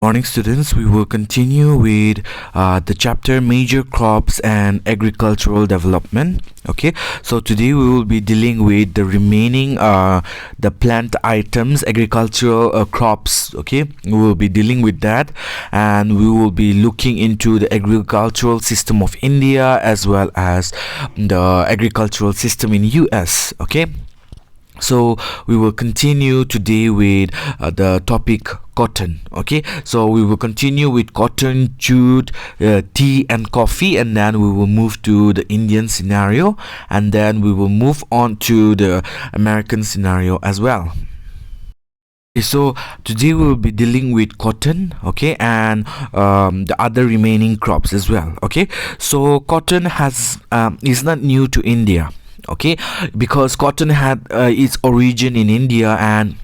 Morning, students. We will continue with the chapter Major Crops and Agricultural Development. Okay, so today we will be dealing with the remaining the plant items, agricultural crops. Okay, we will be dealing with that, and we will be looking into the agricultural system of India as well as the agricultural system in US. Okay, so we will continue today with the topic cotton. Okay, so we will continue with cotton, jute, tea and coffee, and then we will move to the Indian scenario, and then we will move on to the American scenario as well. Okay, so today we will be dealing with cotton, okay, and the other remaining crops as well. Okay, so cotton is not new to India, okay, because cotton had its origin in India, and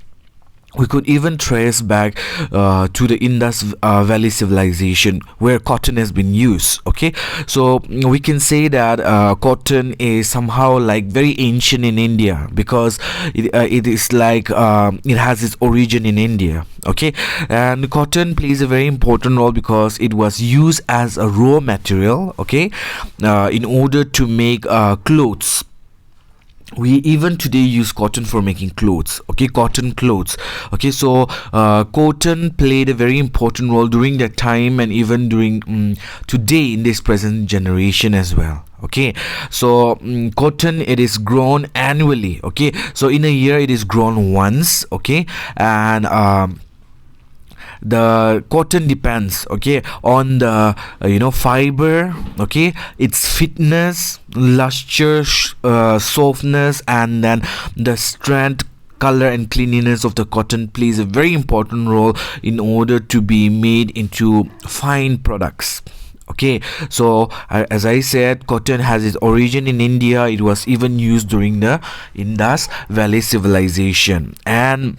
we could even trace back to the Indus Valley civilization where cotton has been used. Okay, so we can say that cotton is somehow like very ancient in India because it is like it has its origin in India. Okay, and cotton plays a very important role because it was used as a raw material, okay, in order to make clothes. We even today use cotton for making clothes, okay, cotton clothes. Okay, so cotton played a very important role during that time, and even during today in this present generation as well. Okay, so cotton, it is grown annually. Okay, so in a year it is grown once. Okay, and the cotton depends, okay, on the fiber, okay, its fitness, luster, softness, and then the strength, color and cleanliness of the cotton plays a very important role in order to be made into fine products. Okay, so as I said, cotton has its origin in India. It was even used during the Indus Valley civilization, and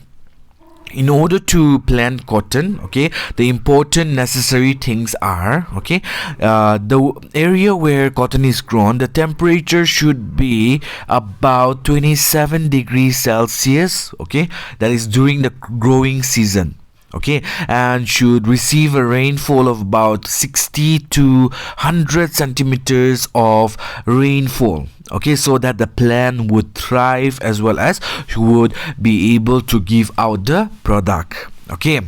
in order to plant cotton, okay, the important necessary things are, okay, the area where cotton is grown, the temperature should be about 27 degrees Celsius, okay, that is during the growing season. Okay, and should receive a rainfall of about 60 to 100 centimeters of rainfall, okay, so that the plant would thrive as well as would be able to give out the product. Okay,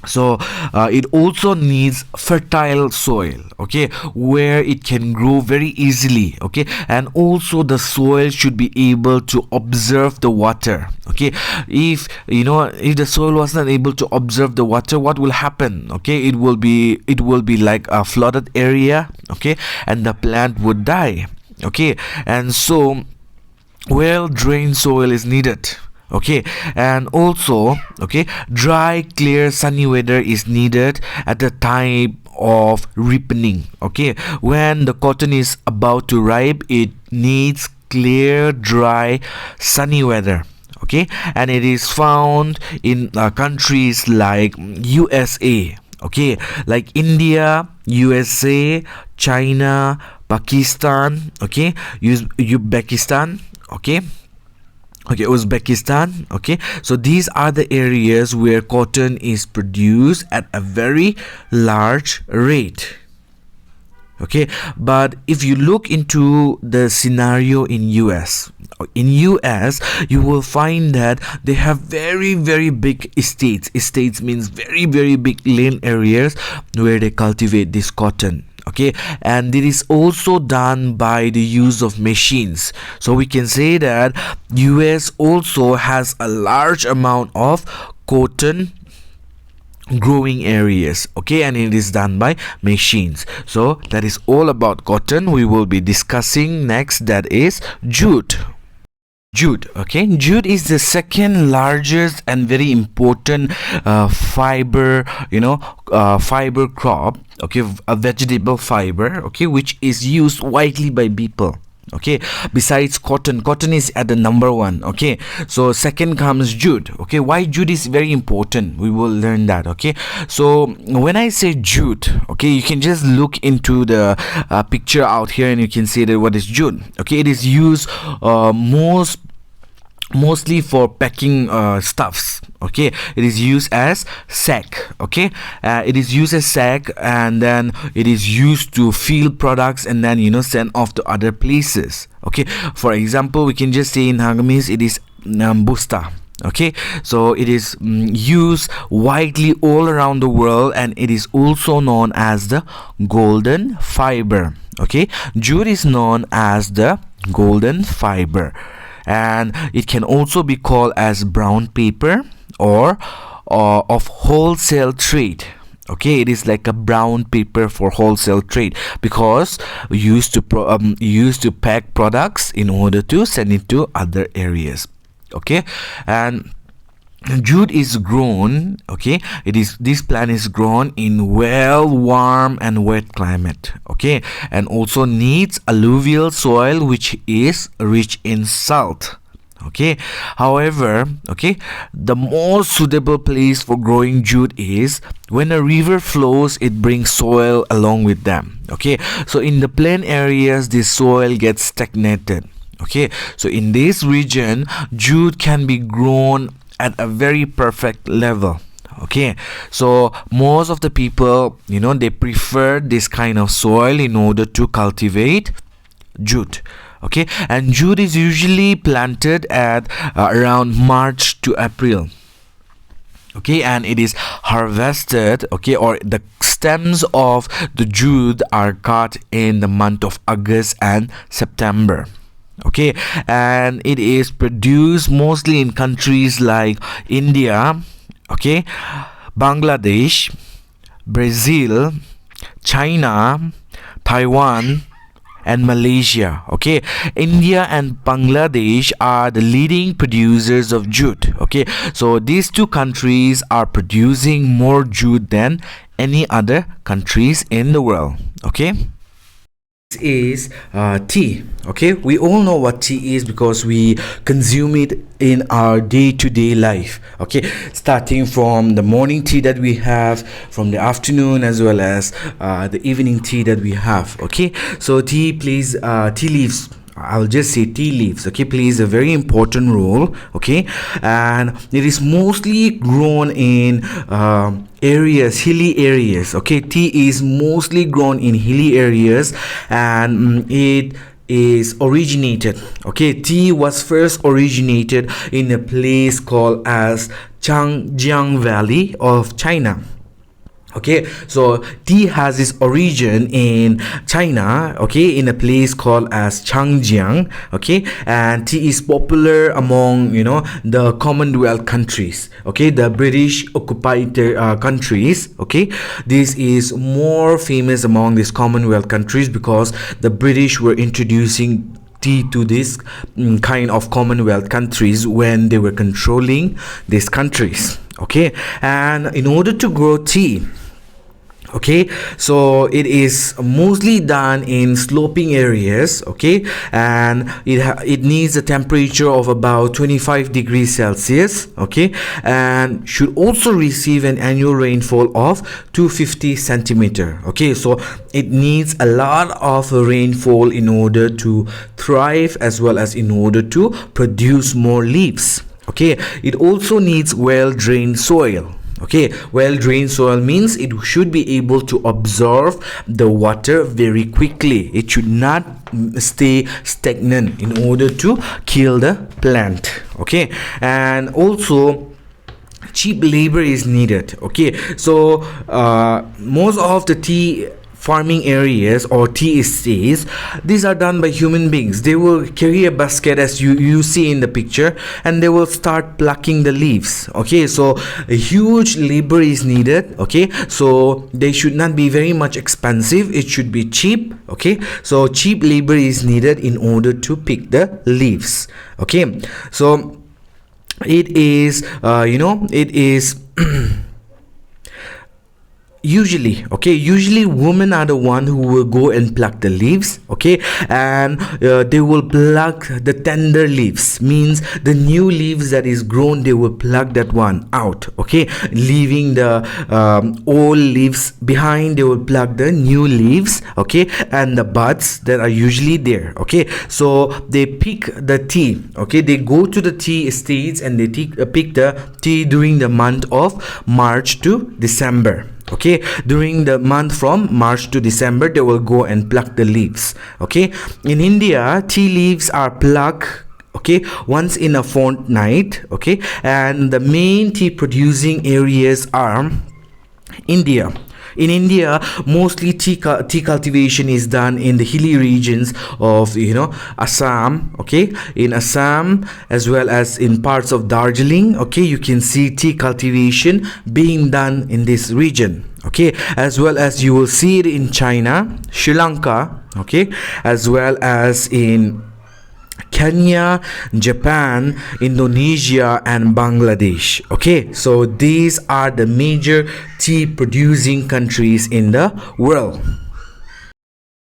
so it also needs fertile soil, okay, where it can grow very easily. Okay, and also the soil should be able to absorb the water. Okay, if the soil was not able to absorb the water, what will happen? Okay, it will be like a flooded area, okay, and the plant would die. Okay, and so well drained soil is needed. Okay, and also, okay, dry, clear, sunny weather is needed at the time of ripening. Okay, when the cotton is about to ripe, it needs clear, dry, sunny weather. Okay, and it is found in countries like USA, okay, like India, USA, China, Pakistan, okay, Uzbekistan, okay, Uzbekistan. Okay, so these are the areas where cotton is produced at a very large rate. Okay, but if you look into the scenario in US, you will find that they have very, very big estates means very, very big land areas where they cultivate this cotton. Okay, and it is also done by the use of machines. So we can say that US also has a large amount of cotton growing areas, okay, and it is done by machines. So that is all about cotton. We will be discussing next, that is jute. Okay, jute is the second largest and very important fiber fiber crop, okay, a vegetable fiber, okay, which is used widely by people. Okay, besides cotton is at the number one. Okay, so second comes jute. Okay, why jute is very important, we will learn that. Okay, so when I say jute, okay, you can just look into the picture out here and you can see that what is jute. Okay, it is used mostly for packing stuffs. Okay, it is used as sack. Okay, it is used as sack, and then it is used to field products and then send off to other places. Okay, for example, we can just say in Hagamese it is busta. Okay, so it is used widely all around the world, and it is also known as the golden fiber. Okay, jute is known as the golden fiber, and it can also be called as brown paper or of wholesale trade. Okay, it is like a brown paper for wholesale trade, because we used to pack products in order to send it to other areas. Okay, and jute is grown, okay, this plant is grown in well warm and wet climate, okay, and also needs alluvial soil which is rich in salt. Okay, however, okay, the most suitable place for growing jute is when a river flows, it brings soil along with them. Okay, so in the plain areas, the soil gets stagnated. Okay, so in this region, jute can be grown at a very perfect level. Okay, so most of the people, they prefer this kind of soil in order to cultivate jute. Okay, and jute is usually planted at around March to April. Okay, and it is harvested, okay, or the stems of the jute are cut in the month of August and September. Okay, and it is produced mostly in countries like India, okay, Bangladesh, Brazil, China, Taiwan, and Malaysia. Okay, India and Bangladesh are the leading producers of jute. Okay, so these two countries are producing more jute than any other countries in the world. Okay, this is tea. Okay, we all know what tea is because we consume it in our day-to-day life. Okay, starting from the morning tea that we have, from the afternoon, as well as the evening tea that we have. Okay, so tea leaves, I'll just say tea leaves, okay, plays a very important role. Okay, and it is mostly grown in hilly areas. Okay, tea is mostly grown in hilly areas, and it is originated, okay, tea was first originated in a place called as Changjiang Valley of China. Okay, so tea has its origin in China, okay, in a place called as Changjiang. Okay, and tea is popular among the Commonwealth countries, okay, the British occupied countries. Okay, this is more famous among these Commonwealth countries because the British were introducing tea to this kind of Commonwealth countries when they were controlling these countries. Okay, and in order to grow tea, okay, so it is mostly done in sloping areas. Okay, and it needs a temperature of about 25 degrees Celsius. Okay, and should also receive an annual rainfall of 250 centimeter. Okay, so it needs a lot of rainfall in order to thrive, as well as in order to produce more leaves. Okay, it also needs well drained soil. Okay, well drained soil means it should be able to absorb the water very quickly. It should not stay stagnant in order to kill the plant. Okay, and also cheap labor is needed. Okay, so most of the tea farming areas or tea estates, these are done by human beings. They will carry a basket, as you see in the picture, and they will start plucking the leaves. Okay, so a huge labor is needed. Okay, so they should not be very much expensive, it should be cheap. Okay, so cheap labor is needed in order to pick the leaves. Okay, so it is it is usually women are the one who will go and pluck the leaves, okay, and they will pluck the tender leaves, means the new leaves that is grown, they will pluck that one out, okay, leaving the old leaves behind. They will pluck the new leaves, okay, and the buds that are usually there, okay. So they pick the tea, okay, they go to the tea estates and they pick the tea during the month of March to December, okay. During the month from March to December, they will go and pluck the leaves, okay. In India, tea leaves are plucked, okay, once in a fortnight, okay, and the main tea producing areas are India. In India, mostly tea cultivation is done in the hilly regions of Assam, okay. In Assam as well as in parts of Darjeeling, okay, you can see tea cultivation being done in this region, okay, as well as you will see it in China, Sri Lanka, okay, as well as in Kenya, Japan, Indonesia, and Bangladesh, okay. So these are the major tea producing countries in the world.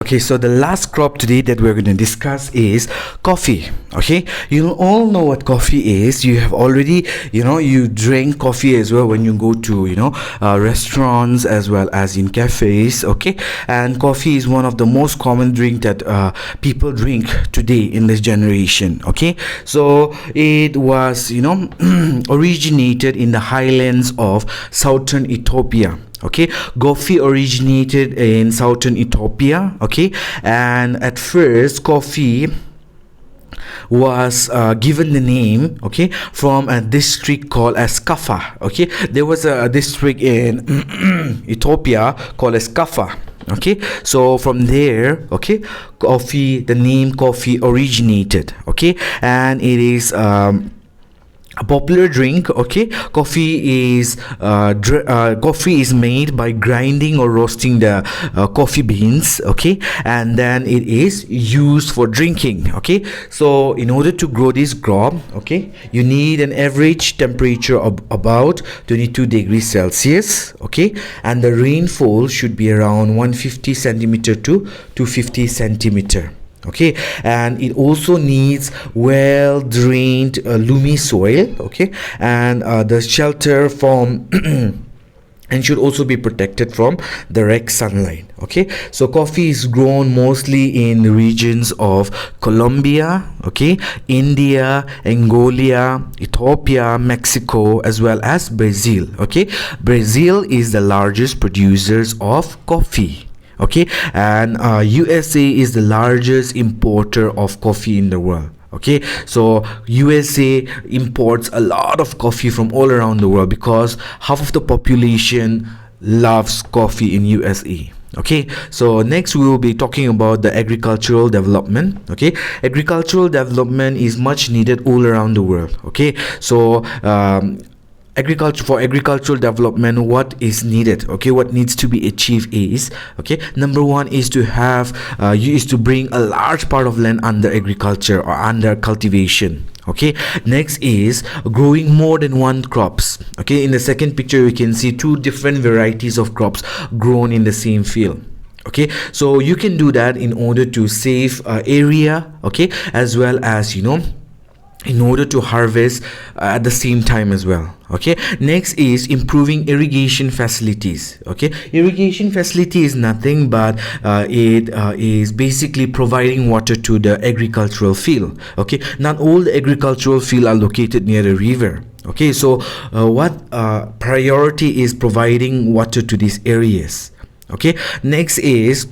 Okay, so the last crop today that we're going to discuss is coffee, okay. You all know what coffee is. You have already, you drink coffee as well when you go to, restaurants as well as in cafes, okay. And coffee is one of the most common drink that people drink today in this generation, okay. So it was, originated in the highlands of southern Ethiopia. Okay, coffee originated in southern Ethiopia, okay, and at first coffee was given the name, okay, from a district called as Kaffa, okay. There was a district in Ethiopia called as Kaffa, okay. So from there, okay, the name coffee originated, okay, and it is a popular drink, okay. Coffee is made by grinding or roasting the coffee beans, okay, and then it is used for drinking, okay. So in order to grow this crop, okay, you need an average temperature of about 22 degrees Celsius, okay, and the rainfall should be around 150 centimeter to 250 centimeter, okay. And it also needs well drained loamy soil, okay, and the shelter from and should also be protected from direct sunlight, okay. So coffee is grown mostly in regions of Colombia, okay, India, Angola, Ethiopia, Mexico, as well as Brazil, okay. Brazil is the largest producers of coffee, okay, and USA is the largest importer of coffee in the world, okay. So USA imports a lot of coffee from all around the world because half of the population loves coffee in USA, okay. So next we will be talking about the agricultural development, okay. Agricultural development is much needed all around the world, okay. So agricultural development, what is needed, okay, what needs to be achieved is, okay, number one is to have is to bring a large part of land under agriculture or under cultivation, okay. Next is growing more than one crops, okay. In the second picture you can see two different varieties of crops grown in the same field, okay. So you can do that in order to save area, okay, as well as in order to harvest at the same time as well, okay. Next is improving irrigation facilities, okay. Irrigation facility is nothing but it is basically providing water to the agricultural field, okay. Not all the agricultural field are located near a river, okay. So what priority is providing water to these areas, okay. Next is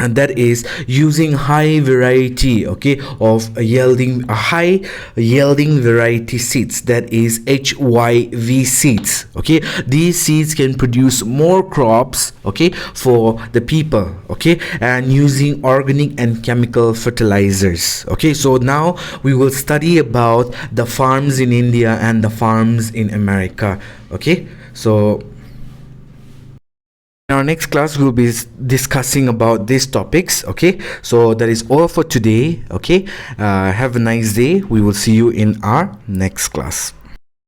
and that is using high variety, okay, of high yielding variety seeds, that is HYV seeds, okay. These seeds can produce more crops, okay, for the people, okay, and using organic and chemical fertilizers, okay. So now we will study about the farms in India and the farms in America, okay. So in our next class we'll be discussing about these topics, okay. So that is all for today, okay. Have a nice day. We will see you in our next class.